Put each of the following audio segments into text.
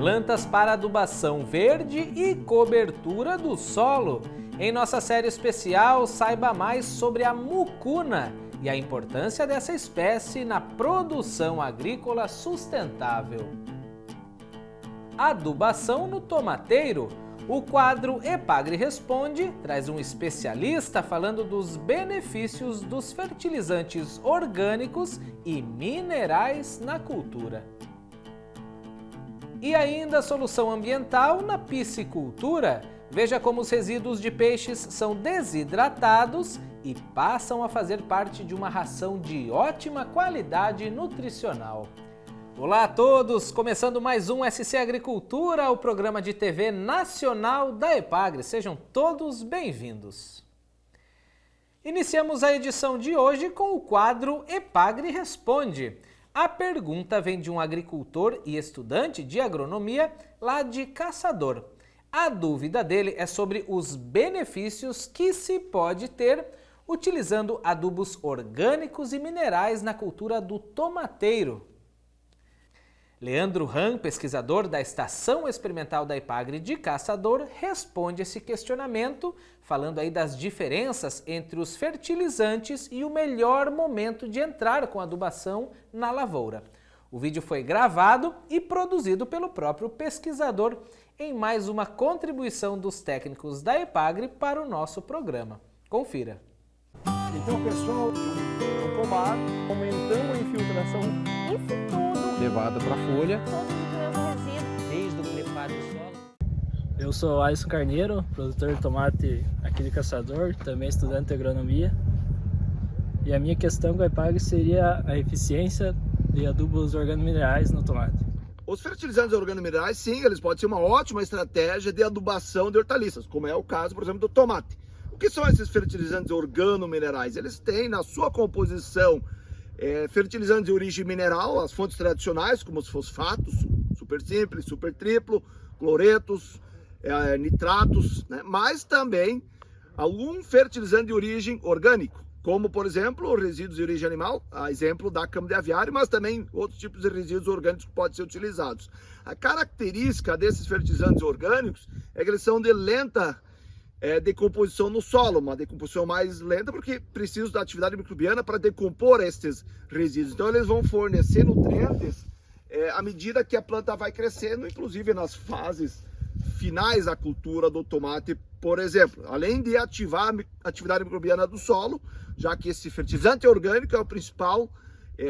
plantas para adubação verde e cobertura do solo. Em nossa série especial, saiba mais sobre a mucuna e a importância dessa espécie na produção agrícola sustentável. Adubação no tomateiro. O quadro Epagre Responde traz um especialista falando dos benefícios dos fertilizantes orgânicos e minerais na cultura. E ainda solução ambiental na piscicultura. Veja como os resíduos de peixes são desidratados e passam a fazer parte de uma ração de ótima qualidade nutricional. Olá a todos! Começando mais um SC Agricultura, o programa de TV nacional da Epagre. Sejam todos bem-vindos. Iniciamos a edição de hoje com o quadro Epagre Responde. A pergunta vem de um agricultor e estudante de agronomia lá de Caçador. A dúvida dele é sobre os benefícios que se pode ter utilizando adubos orgânicos e minerais na cultura do tomateiro. Leandro Ram, pesquisador da Estação Experimental da Epagre de Caçador, responde esse questionamento, falando aí das diferenças entre os fertilizantes e o melhor momento de entrar com a adubação na lavoura. O vídeo foi gravado e produzido pelo próprio pesquisador em mais uma contribuição dos técnicos da Epagre para o nosso programa. Confira. Então, pessoal, no pomar, aumentamos a infiltração. Isso tudo. Levada para a folha. Todo resíduo. Desde o preparo do solo. Eu sou Alisson Carneiro, produtor de tomate aqui de Caçador, também estudante de agronomia. E a minha questão com a Epagre seria a eficiência de adubos organominerais no tomate. Os fertilizantes organominerais, sim, eles podem ser uma ótima estratégia de adubação de hortaliças, como é o caso, por exemplo, do tomate. O que são esses fertilizantes organominerais? Eles têm na sua composição fertilizantes de origem mineral, as fontes tradicionais, como os fosfatos, super simples, super triplo, cloretos, nitratos, né? Mas também algum fertilizante de origem orgânico, como, por exemplo, resíduos de origem animal, a exemplo da cama de aviário, mas também outros tipos de resíduos orgânicos que podem ser utilizados. A característica desses fertilizantes orgânicos é que eles são de lenta decomposição no solo, uma decomposição mais lenta, porque precisam da atividade microbiana para decompor estes resíduos. Então, eles vão fornecer nutrientes à medida que a planta vai crescendo, inclusive nas fases finais da cultura do tomate, por exemplo. Além de ativar a atividade microbiana do solo, já que esse fertilizante orgânico é o principal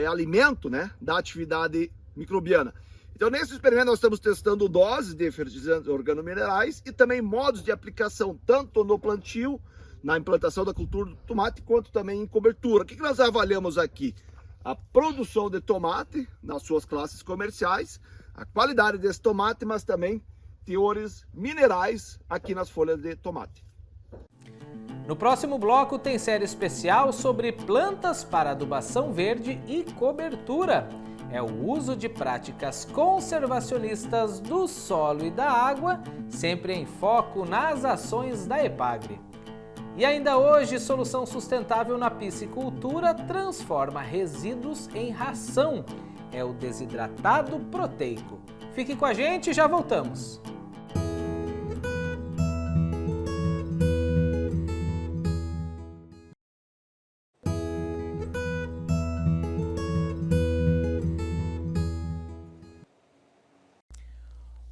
alimento, né, da atividade microbiana. Então, nesse experimento, nós estamos testando doses de fertilizantes organominerais e também modos de aplicação, tanto no plantio, na implantação da cultura do tomate, quanto também em cobertura. O que nós avaliamos aqui? A produção de tomate nas suas classes comerciais, a qualidade desse tomate, mas também teores minerais aqui nas folhas de tomate. No próximo bloco tem série especial sobre plantas para adubação verde e cobertura. É o uso de práticas conservacionistas do solo e da água, sempre em foco nas ações da Epagre. E ainda hoje, solução sustentável na piscicultura transforma resíduos em ração. É o desidratado proteico. Fique com a gente e já voltamos.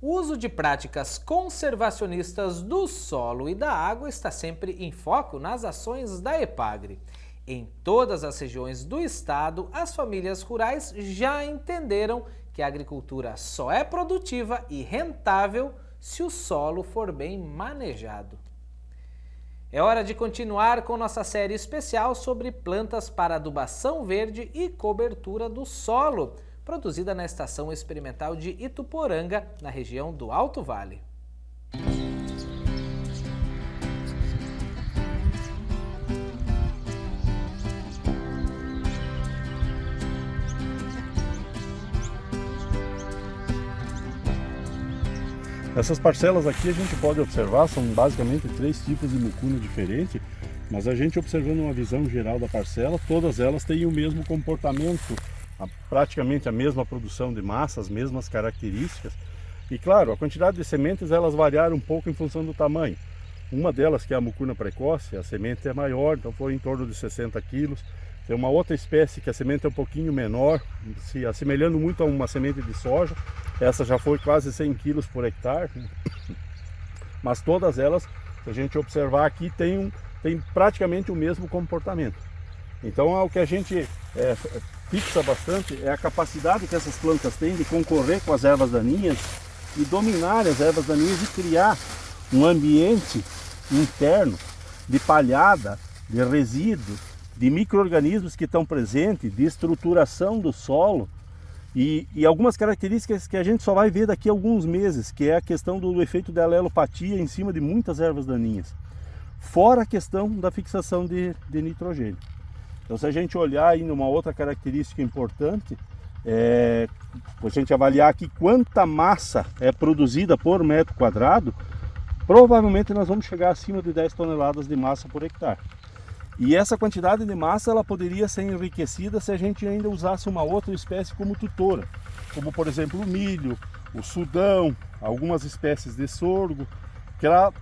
O uso de práticas conservacionistas do solo e da água está sempre em foco nas ações da Epagre. Em todas as regiões do estado, as famílias rurais já entenderam que a agricultura só é produtiva e rentável se o solo for bem manejado. É hora de continuar com nossa série especial sobre plantas para adubação verde e cobertura do solo, produzida na Estação Experimental de Ituporanga, na região do Alto Vale. Essas parcelas aqui a gente pode observar, são basicamente 3 tipos de mucuna diferentes, mas a gente observando uma visão geral da parcela, todas elas têm o mesmo comportamento, praticamente a mesma produção de massa, as mesmas características. E claro, a quantidade de sementes elas variaram um pouco em função do tamanho. Uma delas, que é a mucuna precoce, a semente é maior, então foi em torno de 60 quilos. Tem uma outra espécie que a semente é um pouquinho menor, se assemelhando muito a uma semente de soja. Essa já foi quase 100 quilos por hectare. Mas todas elas, se a gente observar aqui, tem praticamente o mesmo comportamento. Então o que a gente fixa bastante é a capacidade que essas plantas têm de concorrer com as ervas daninhas e dominar as ervas daninhas e criar um ambiente interno de palhada, de resíduos, de micro-organismos que estão presentes, de estruturação do solo e algumas características que a gente só vai ver daqui a alguns meses, que é a questão do efeito da alelopatia em cima de muitas ervas daninhas, fora a questão da fixação de nitrogênio. Então, se a gente olhar aí numa outra característica importante, a gente avaliar aqui quanta massa é produzida por metro quadrado, provavelmente nós vamos chegar acima de 10 toneladas de massa por hectare. E essa quantidade de massa ela poderia ser enriquecida se a gente ainda usasse uma outra espécie como tutora, como por exemplo o milho, o sudão, algumas espécies de sorgo,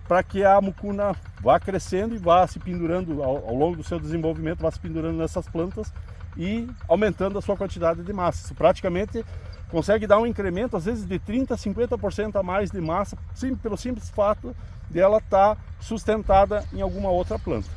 para que a mucuna vá crescendo e vá se pendurando ao longo do seu desenvolvimento, vá se pendurando nessas plantas e aumentando a sua quantidade de massa. Isso praticamente consegue dar um incremento, às vezes de 30% a 50% a mais de massa, pelo simples fato de ela estar sustentada em alguma outra planta.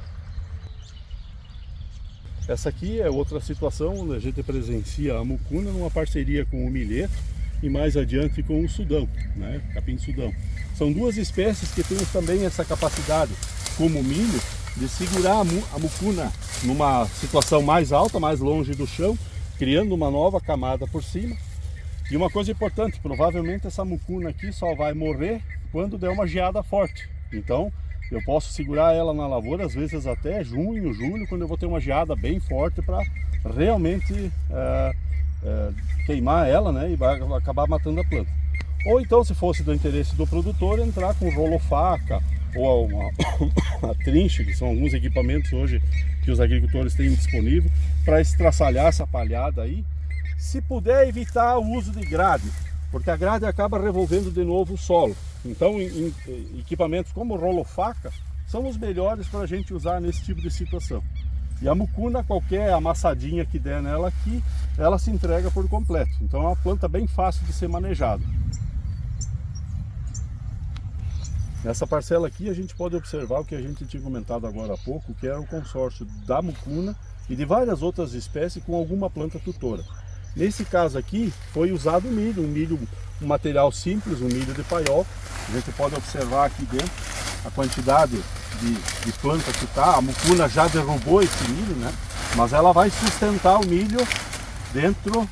Essa aqui é outra situação onde a gente presencia a mucuna numa parceria com o milheto e mais adiante com o sudão, né? Capim-sudão. São duas espécies que têm também essa capacidade, como o milho, de segurar a mucuna numa situação mais alta, mais longe do chão, criando uma nova camada por cima. E uma coisa importante, provavelmente essa mucuna aqui só vai morrer quando der uma geada forte. Então, eu posso segurar ela na lavoura, às vezes até junho, julho, quando eu vou ter uma geada bem forte para realmente queimar ela, né, e vai acabar matando a planta. Ou então, se fosse do interesse do produtor, entrar com rolo-faca ou uma trincha, que são alguns equipamentos hoje que os agricultores têm disponível para estraçalhar essa palhada aí. Se puder evitar o uso de grade, porque a grade acaba revolvendo de novo o solo. Então, equipamentos como rolo-faca são os melhores para a gente usar nesse tipo de situação. E a mucuna, qualquer amassadinha que der nela aqui, ela se entrega por completo. Então é uma planta bem fácil de ser manejada. Nessa parcela aqui a gente pode observar o que a gente tinha comentado agora há pouco, que era o consórcio da mucuna e de várias outras espécies com alguma planta tutora. Nesse caso aqui foi usado um material simples, um milho de paiol. A gente pode observar aqui dentro a quantidade de planta que está. A mucuna já derrubou esse milho, né? Mas ela vai sustentar o milho dentro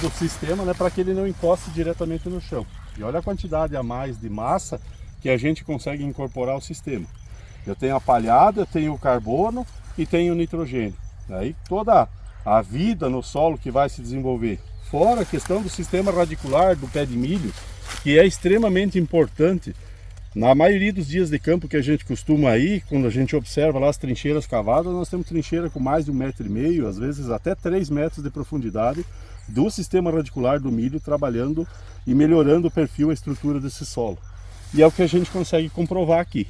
do sistema, né? Para que ele não encoste diretamente no chão. E olha a quantidade a mais de massa que a gente consegue incorporar ao sistema. Eu tenho a palhada, eu tenho o carbono e tenho o nitrogênio. Aí toda a vida no solo que vai se desenvolver. Fora a questão do sistema radicular do pé de milho, que é extremamente importante. Na maioria dos dias de campo que a gente costuma ir, quando a gente observa lá as trincheiras cavadas, nós temos trincheira com mais de 1,5 m, às vezes até 3 metros de profundidade do sistema radicular do milho, trabalhando e melhorando o perfil e a estrutura desse solo. E é o que a gente consegue comprovar aqui.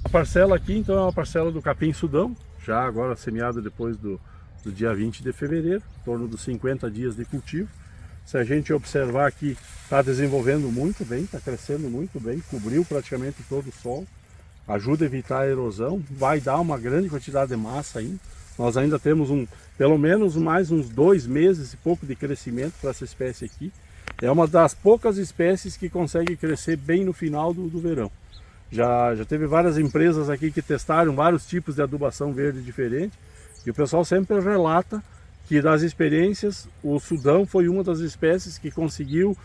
A parcela aqui então é uma parcela do capim-sudão, já agora semeada depois do dia 20 de fevereiro, em torno dos 50 dias de cultivo. Se a gente observar aqui, está desenvolvendo muito bem, está crescendo muito bem, cobriu praticamente todo o solo, ajuda a evitar a erosão, vai dar uma grande quantidade de massa ainda. Nós ainda temos pelo menos mais uns 2 meses e pouco de crescimento para essa espécie aqui. É uma das poucas espécies que consegue crescer bem no final do verão. Já teve várias empresas aqui que testaram vários tipos de adubação verde diferente e o pessoal sempre relata que das experiências o sudão foi uma das espécies que conseguiu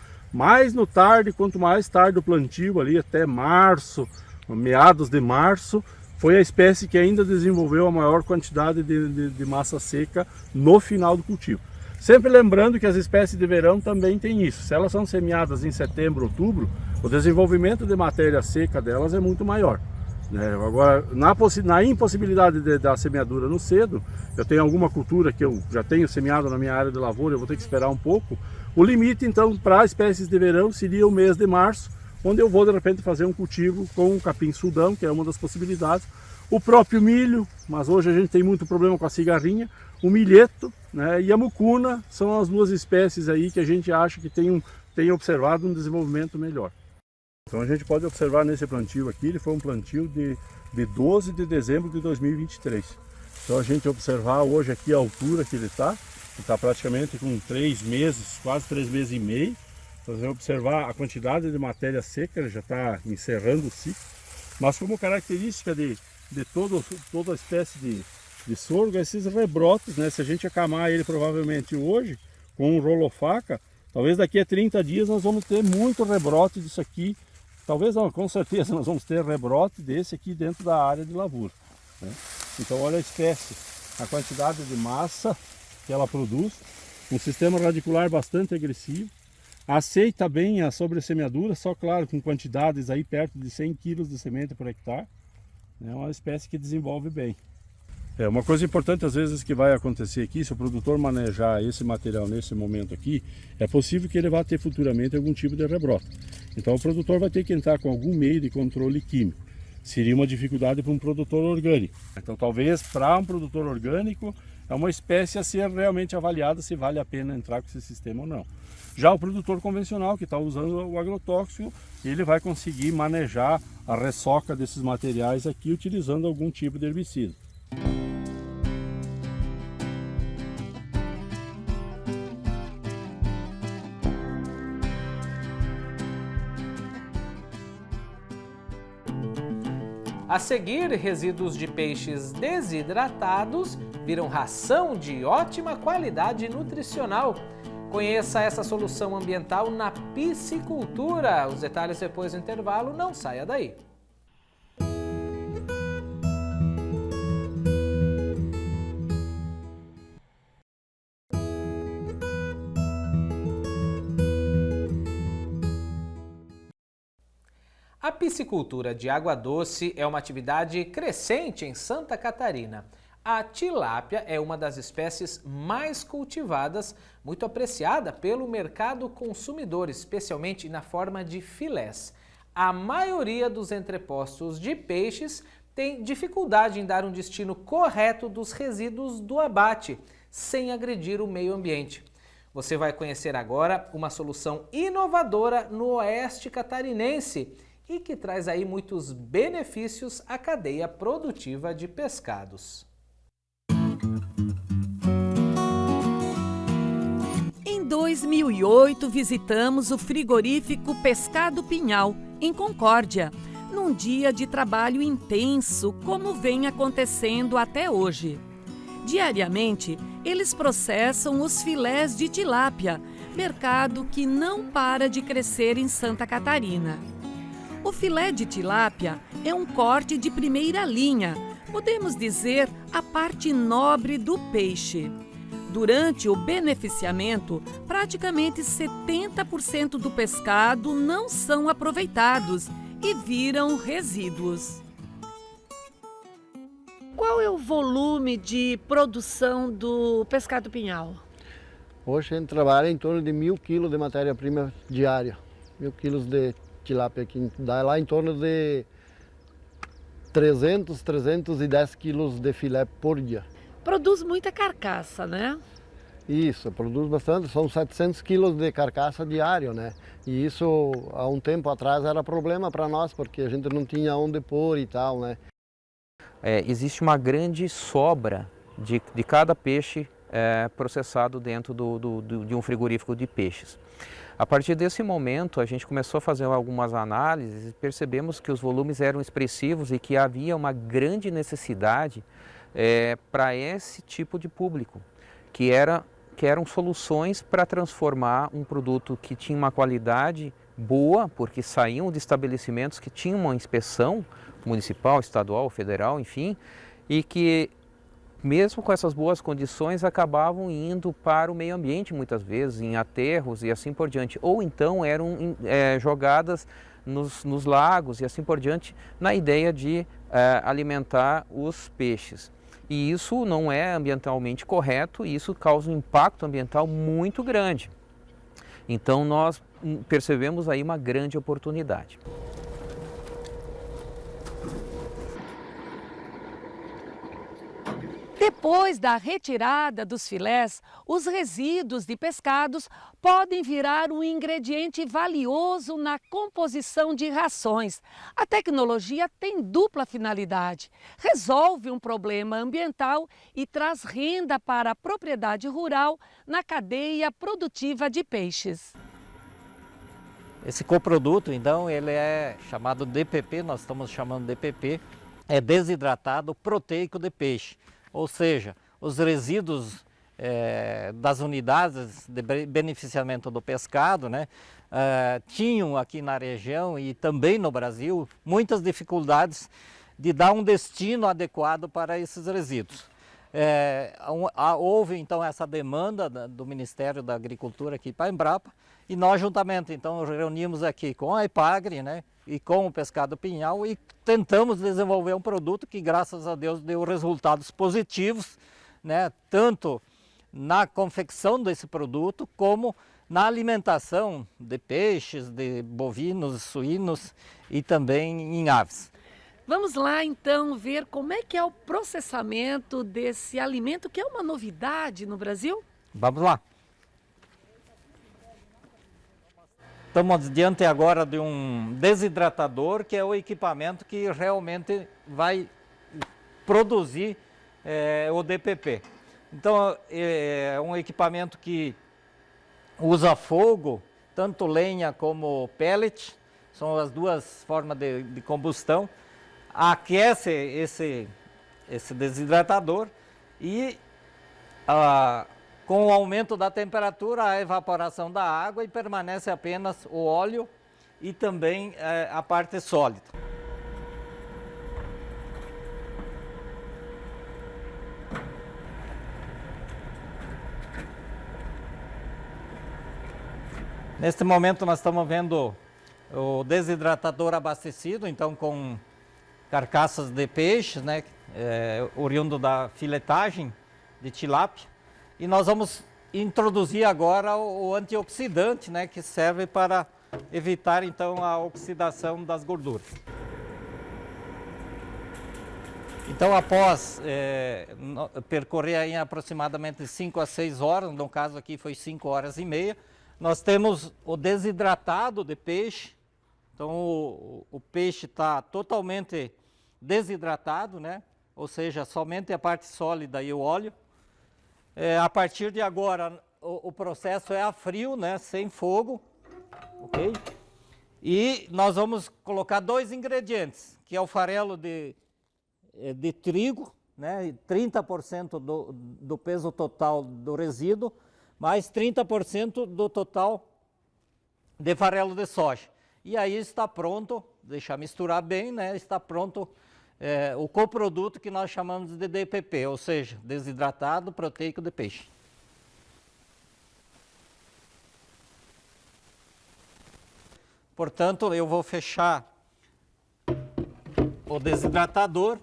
quanto mais tarde o plantio ali até março, meados de março, foi a espécie que ainda desenvolveu a maior quantidade de massa seca no final do cultivo. Sempre lembrando que as espécies de verão também têm isso. Se elas são semeadas em setembro, outubro, o desenvolvimento de matéria seca delas é muito maior. Agora, na impossibilidade da semeadura no cedo, eu tenho alguma cultura que eu já tenho semeado na minha área de lavoura, eu vou ter que esperar um pouco. O limite, então, para espécies de verão seria o mês de março, onde eu vou, de repente, fazer um cultivo com o capim-sudão, que é uma das possibilidades. O próprio milho, mas hoje a gente tem muito problema com a cigarrinha, o milheto, né, e a mucuna são as duas espécies aí que a gente acha que tem observado um desenvolvimento melhor. Então a gente pode observar nesse plantio aqui, ele foi um plantio de 12 de dezembro de 2023. Então a gente observar hoje aqui a altura que ele está praticamente com 3 meses, quase 3 meses e meio. Então, você vai observar a quantidade de matéria seca, ele já está encerrando o ciclo. Mas como característica de toda espécie de sorgo, esses rebrotes, né? Se a gente acamar ele provavelmente hoje, com um rolo-faca, talvez daqui a 30 dias nós vamos ter muito rebrote disso aqui. Talvez não, com certeza nós vamos ter rebrote desse aqui dentro da área de lavoura, né? Então olha a espécie, a quantidade de massa que ela produz, um sistema radicular bastante agressivo, aceita bem a sobressemeadura, só claro com quantidades aí perto de 100 kg de semente por hectare, é uma espécie que desenvolve bem. Uma coisa importante às vezes que vai acontecer aqui, se o produtor manejar esse material nesse momento aqui, é possível que ele vá ter futuramente algum tipo de rebrote. Então o produtor vai ter que entrar com algum meio de controle químico. Seria uma dificuldade para um produtor orgânico. Então talvez para um produtor orgânico é uma espécie a ser realmente avaliada se vale a pena entrar com esse sistema ou não. Já o produtor convencional que está usando o agrotóxico, ele vai conseguir manejar a ressaca desses materiais aqui utilizando algum tipo de herbicida. A seguir, resíduos de peixes desidratados viram ração de ótima qualidade nutricional. Conheça essa solução ambiental na piscicultura. Os detalhes depois do intervalo, não saia daí. A piscicultura de água doce é uma atividade crescente em Santa Catarina. A tilápia é uma das espécies mais cultivadas, muito apreciada pelo mercado consumidor, especialmente na forma de filés. A maioria dos entrepostos de peixes tem dificuldade em dar um destino correto dos resíduos do abate, sem agredir o meio ambiente. Você vai conhecer agora uma solução inovadora no oeste catarinense e que traz aí muitos benefícios à cadeia produtiva de pescados. Em 2008, visitamos o frigorífico Pescado Pinhal, em Concórdia, num dia de trabalho intenso, como vem acontecendo até hoje. Diariamente, eles processam os filés de tilápia, mercado que não para de crescer em Santa Catarina. O filé de tilápia é um corte de primeira linha, podemos dizer a parte nobre do peixe. Durante o beneficiamento, praticamente 70% do pescado não são aproveitados e viram resíduos. Qual é o volume de produção do Pescado Pinhal? Hoje a gente trabalha em torno de 1.000 kg de matéria-prima diária, 1.000 kg de tilápia, que dá lá em torno de 310 quilos de filé por dia. Produz muita carcaça, né? Isso, produz bastante, são 700 quilos de carcaça diário, né? E isso, há um tempo atrás, era problema para nós, porque a gente não tinha onde pôr e tal, né? Existe uma grande sobra de cada peixe processado dentro de um frigorífico de peixes. A partir desse momento, a gente começou a fazer algumas análises e percebemos que os volumes eram expressivos e que havia uma grande necessidade para esse tipo de público, que eram soluções para transformar um produto que tinha uma qualidade boa, porque saíam de estabelecimentos que tinham uma inspeção municipal, estadual, federal, enfim, e que mesmo com essas boas condições acabavam indo para o meio ambiente muitas vezes, em aterros e assim por diante, ou então eram jogadas nos lagos e assim por diante, na ideia de alimentar os peixes. E isso não é ambientalmente correto e isso causa um impacto ambiental muito grande. Então nós percebemos aí uma grande oportunidade. Depois da retirada dos filés, os resíduos de pescados podem virar um ingrediente valioso na composição de rações. A tecnologia tem dupla finalidade: resolve um problema ambiental e traz renda para a propriedade rural na cadeia produtiva de peixes. Esse coproduto, então, ele é chamado DPP, nós estamos chamando DPP, é desidratado proteico de peixe. Ou seja, os resíduos das unidades de beneficiamento do pescado, né, tinham aqui na região e também no Brasil muitas dificuldades de dar um destino adequado para esses resíduos. Houve então essa demanda do Ministério da Agricultura aqui para a Embrapa e nós juntamente então reunimos aqui com a Epagre, né, e com o Pescado Pinhal e tentamos desenvolver um produto que, graças a Deus, deu resultados positivos, né, tanto na confecção desse produto como na alimentação de peixes, de bovinos, suínos e também em aves. Vamos lá então ver como é que é o processamento desse alimento, que é uma novidade no Brasil? Vamos lá. Estamos diante agora de um desidratador, que é o equipamento que realmente vai produzir o DPP. Então é um equipamento que usa fogo, tanto lenha como pellet, são as duas formas de combustão. Aquece esse desidratador e com o aumento da temperatura, a evaporação da água e permanece apenas o óleo e também a parte sólida. Neste momento nós estamos vendo o desidratador abastecido, então com carcaças de peixes, né, oriundo da filetagem de tilápia. E nós vamos introduzir agora o antioxidante, né, que serve para evitar então a oxidação das gorduras. Então, após percorrer aí aproximadamente 5 a 6 horas, no caso aqui foi 5 horas e meia, nós temos o desidratado de peixe. Então o peixe está totalmente desidratado, né? Ou seja, somente a parte sólida e o óleo. A partir de agora o processo é a frio, né? Sem fogo, ok? E nós vamos colocar 2 ingredientes, que é o farelo de trigo, né? 30% do peso total do resíduo, mais 30% do total de farelo de soja. E aí está pronto, deixar misturar bem, né? Está pronto o coproduto que nós chamamos de DPP, ou seja, desidratado proteico de peixe. Portanto, eu vou fechar o desidratador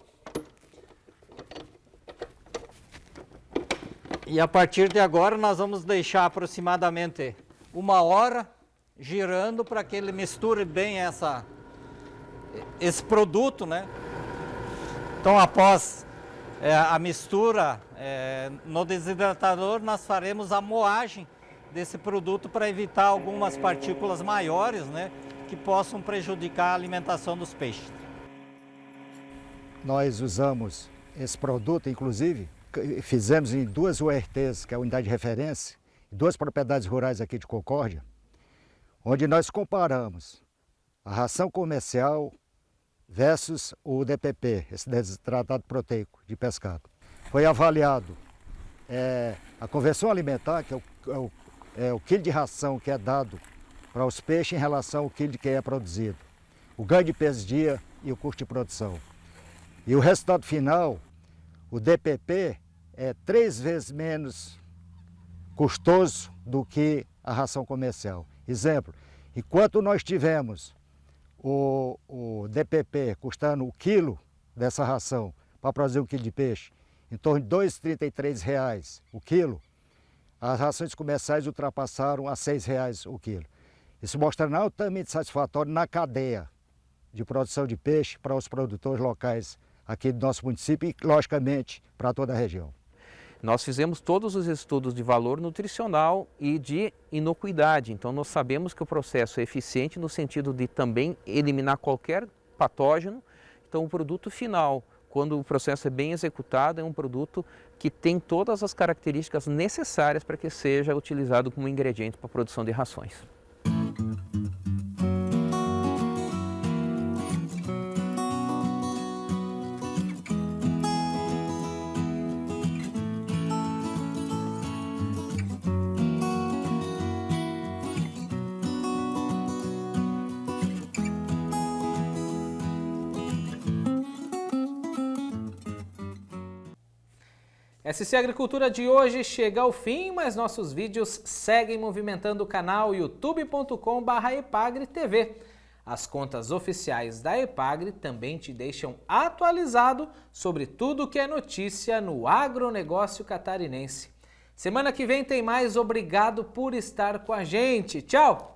e a partir de agora nós vamos deixar aproximadamente 1 hora girando para que ele misture bem esse produto, né? Então, após a mistura no desidratador, nós faremos a moagem desse produto para evitar algumas partículas maiores, né, que possam prejudicar a alimentação dos peixes. Nós usamos esse produto, inclusive, fizemos em 2 URTs, que é a unidade de referência, 2 propriedades rurais aqui de Concórdia, onde nós comparamos a ração comercial versus o DPP, esse desidratado proteico de pescado. Foi avaliado a conversão alimentar, que é o quilo de ração que é dado para os peixes em relação ao quilo de que é produzido, o ganho de peso dia e o custo de produção. E o resultado final, o DPP, é 3 vezes menos custoso do que a ração comercial. Exemplo, enquanto nós tivemos o DPP custando o quilo dessa ração para produzir um quilo de peixe, em torno de R$ 2,33 o quilo, as rações comerciais ultrapassaram a R$ 6,00 o quilo. Isso mostra altamente satisfatório na cadeia de produção de peixe para os produtores locais aqui do nosso município e, logicamente, para toda a região. Nós fizemos todos os estudos de valor nutricional e de inocuidade, então nós sabemos que o processo é eficiente no sentido de também eliminar qualquer patógeno. Então o produto final, quando o processo é bem executado, é um produto que tem todas as características necessárias para que seja utilizado como ingrediente para a produção de rações. SC Agricultura de hoje chega ao fim, mas nossos vídeos seguem movimentando o canal youtube.com/epagretv. As contas oficiais da Epagre também te deixam atualizado sobre tudo que é notícia no agronegócio catarinense. Semana que vem tem mais. Obrigado por estar com a gente. Tchau!